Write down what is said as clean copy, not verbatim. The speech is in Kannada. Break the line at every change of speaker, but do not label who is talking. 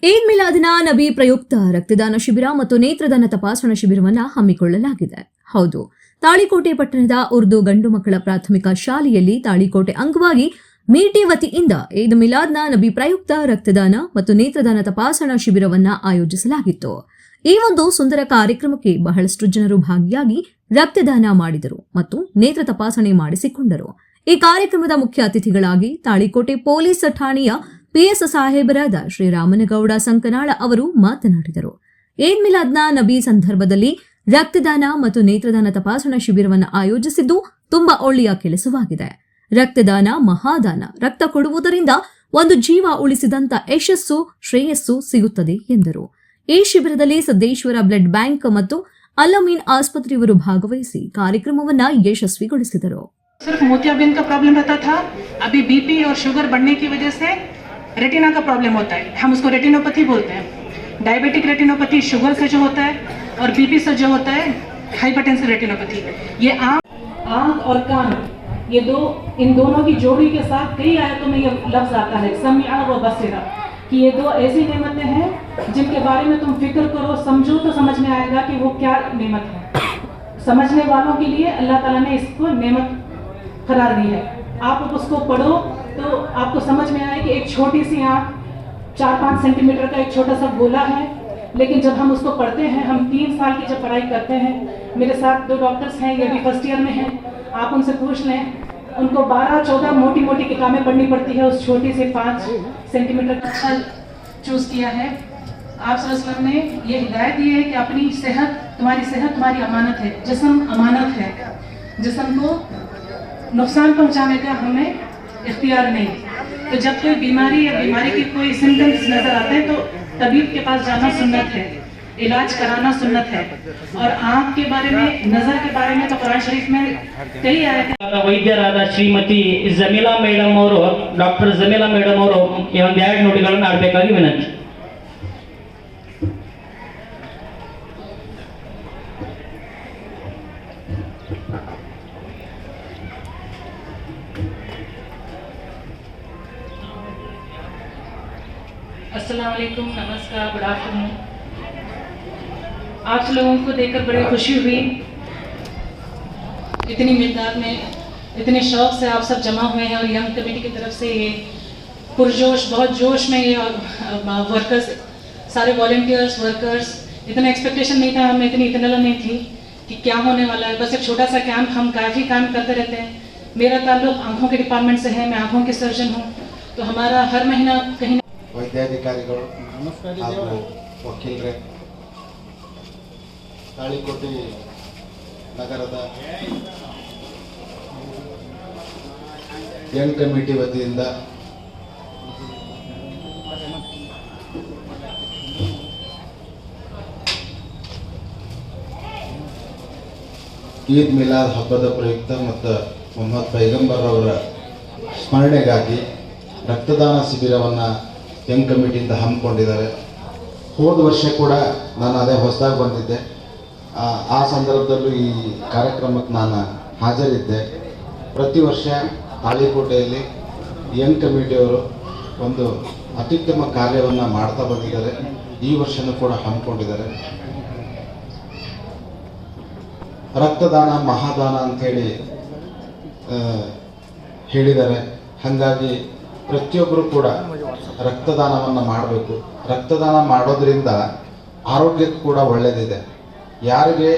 ಈದ್ ಮಿಲಾದ್ನ ನಬಿ ಪ್ರಯುಕ್ತ ರಕ್ತದಾನ ಶಿಬಿರ ಮತ್ತು ನೇತ್ರದಾನ ತಪಾಸಣಾ ಶಿಬಿರವನ್ನು ಹಮ್ಮಿಕೊಳ್ಳಲಾಗಿದೆ. ಹೌದು, ತಾಳಿಕೋಟೆ ಪಟ್ಟಣದ ಉರ್ದು ಗಂಡು ಮಕ್ಕಳ ಪ್ರಾಥಮಿಕ ಶಾಲೆಯಲ್ಲಿ ತಾಳಿಕೋಟೆ ಅಂಗವಾಗಿ ಮೀಟಿ ವತಿಯಿಂದ ಈದ್ ಮಿಲಾದ್ನ ನಬಿ ಪ್ರಯುಕ್ತ ರಕ್ತದಾನ ಮತ್ತು ನೇತ್ರದಾನ ತಪಾಸಣಾ ಶಿಬಿರವನ್ನು ಆಯೋಜಿಸಲಾಗಿತ್ತು. ಈ ಒಂದು ಸುಂದರ ಕಾರ್ಯಕ್ರಮಕ್ಕೆ ಬಹಳಷ್ಟು ಜನರು ಭಾಗಿಯಾಗಿ ರಕ್ತದಾನ ಮಾಡಿದರು ಮತ್ತು ನೇತ್ರ ತಪಾಸಣೆ ಮಾಡಿಸಿಕೊಂಡರು. ಈ ಕಾರ್ಯಕ್ರಮದ ಮುಖ್ಯ ಅತಿಥಿಗಳಾಗಿ ತಾಳಿಕೋಟೆ ಪೊಲೀಸ್ ಠಾಣೆಯ ಪಿಎಸ್ ಸಾಹೇಬರಾದ ಶ್ರೀರಾಮನಗೌಡ ಸಂಕನಾಳ ಅವರು ಮಾತನಾಡಿದರು. ಈದ್ ಮಿಲಾದ್ನ ನಬಿ ಸಂದರ್ಭದಲ್ಲಿ ರಕ್ತದಾನ ಮತ್ತು ನೇತ್ರದಾನ ತಪಾಸಣಾ ಶಿಬಿರವನ್ನು ಆಯೋಜಿಸಿದ್ದು ತುಂಬಾ ಒಳ್ಳೆಯ ಕೆಲಸವಾಗಿದೆ. ರಕ್ತದಾನ ಮಹಾದಾನ. ರಕ್ತ ಕೊಡುವುದರಿಂದ ಒಂದು ಜೀವ ಉಳಿಸಿದಂತ ಯಶಸ್ಸು ಶ್ರೇಯಸ್ಸು ಸಿಗುತ್ತದೆ ಎಂದರು. ಈ ಶಿಬಿರದಲ್ಲಿ ಸಿದ್ದೇಶ್ವರ ಬ್ಲಡ್ ಬ್ಯಾಂಕ್ ಮತ್ತು ಅಲಮೀನ್ ಆಸ್ಪತ್ರೆಯವರು ಭಾಗವಹಿಸಿ ಕಾರ್ಯಕ್ರಮವನ್ನು ಯಶಸ್ವಿಗೊಳಿಸಿದರು.
सिर्फ मोतियाबिंद का प्रॉब्लम रहता था, अभी बीपी और शुगर बढ़ने की वजह से रेटिना का प्रॉब्लम होता है, हम उसको रेटिनोपैथी बोलते हैं. डायबिटिक रेटिनोपैथी शुगर से जो होता है और बीपी से जो होता है हाइपरटेंसिव रेटिनोपैथी. ये आँख और कान, ये दो, इन दोनों की जोड़ी के साथ कई आयतों में ये लफ्ज आता है समिआ व बसीरा, कि ये दो ऐसी नेमतें हैं जिनके बारे में तुम फिक्र करो, समझो तो समझ में आएगा कि वो क्या नेमत है. समझने वालों के लिए अल्लाह ताला ने इसको नेमत करार दी है. आप उसको पढ़ो तो आपको समझ में आए कि एक छोटी सी आँख 4-5 सेंटीमीटर का एक छोटा सा गोला है, लेकिन जब हम उसको पढ़ते हैं, हम 3 साल की जब पढ़ाई करते हैं, मेरे साथ 2 डॉक्टर्स हैं, ये भी फर्स्ट ईयर में हैं, आप उनसे पूछ लें, उनको 12-14 मोटी मोटी किताबें पढ़नी पड़ती है उस छोटी से 5 सेंटीमीटर का. अच्छा चूज़ किया है. आप सल्लल्लाहु अलैहि वसल्लम ने ये हिदायत दी है कि अपनी सेहत तुम्हारी अमानत है, जिस्म अमानत है, जिस्म को नुकसान पहुंचाने का हमें इख्तियार नहीं. तो जब कोई बीमारी या बीमारी के कोई सिम्टम्स नजर आते हैं तो तबीब के पास जाना सुन्नत है, इलाज कराना सुन्नत है. और आँख के बारे में, नजर के बारे में तो कुरान शरीफ में कई आयत.
ವೈದ್ಯರಾದ ಶ್ರೀಮತಿ ಜಮೀಲಾ ಮೇಡಮ್ ಅವರು, ಡಾಕ್ಟರ್ ಜಮೀಲಾ ಮೇಡಮ್ ಅವರು ಈ ಒಂದು 2 ನುಡಿಗಳನ್ನು ಆಡಬೇಕಾಗಿ ವಿನಂತಿ.
अस्सलाम वालेकुम, नमस्कार, गुड आफ्टरनून. आप लोगों को देखकर बड़ी खुशी हुई. इतनी मिक़दार में, इतने शौक़ से आप सब जमा हुए हैं और यंग कमेटी की तरफ से ये पुरजोश, बहुत जोश में ये वर्कर्स, सारे वॉलंटियर्स, वर्कर्स, इतना एक्सपेक्टेशन नहीं था, हमें इतनी इतला नहीं थी कि क्या होने वाला है. बस एक छोटा सा कैंप, हम काफ़ी काम करते रहते हैं. मेरा ताल्लुक आँखों के डिपार्टमेंट से है, मैं आँखों के सर्जन हूँ, तो हमारा हर महीना कहीं
ವೈದ್ಯಾಧಿಕಾರಿಗಳು ಹಾಗೂ ವಕೀಲರೇ, ತಾಳಿಕೋಟೆ ನಗರದ ಯಂಗ್ ಕಮಿಟಿ ವತಿಯಿಂದ ಈದ್ ಮಿಲಾದ್ ಹಬ್ಬದ ಪ್ರಯುಕ್ತ ಮತ್ತು ಮೊಹಮ್ಮದ್ ಪೈಗಂಬರ್ ಅವರ ಸ್ಮರಣೆಗಾಗಿ ರಕ್ತದಾನ ಶಿಬಿರವನ್ನು ಯಂಗ್ ಕಮಿಟಿಯಿಂದ ಹಮ್ಮಿಕೊಂಡಿದ್ದಾರೆ. ಹೋದ ವರ್ಷ ಕೂಡ ನಾನು ಅದೇ ಹೊಸದಾಗಿ ಬಂದಿದ್ದೆ, ಆ ಸಂದರ್ಭದಲ್ಲೂ ಈ ಕಾರ್ಯಕ್ರಮಕ್ಕೆ ನಾನು ಹಾಜರಿದ್ದೆ. ಪ್ರತಿ ವರ್ಷ ತಾಳಿಕೋಟೆಯಲ್ಲಿ ಯಂಗ್ ಕಮಿಟಿಯವರು ಒಂದು ಅತ್ಯುತ್ತಮ ಕಾರ್ಯವನ್ನು ಮಾಡ್ತಾ ಬಂದಿದ್ದಾರೆ. ಈ ವರ್ಷನೂ ಕೂಡ ಹಮ್ಮಿಕೊಂಡಿದ್ದಾರೆ. ರಕ್ತದಾನ ಮಹಾದಾನ ಅಂಥೇಳಿ ಹೇಳಿದ್ದಾರೆ. ಹಾಗಾಗಿ ಪ್ರತಿಯೊಬ್ಬರು ಕೂಡ ರಕ್ತದಾನವನ್ನು ಮಾಡಬೇಕು. ರಕ್ತದಾನ ಮಾಡೋದ್ರಿಂದ ಆರೋಗ್ಯಕ್ಕೆ ಕೂಡ ಒಳ್ಳೆಯದಿದೆ. ಯಾರಿಗೆ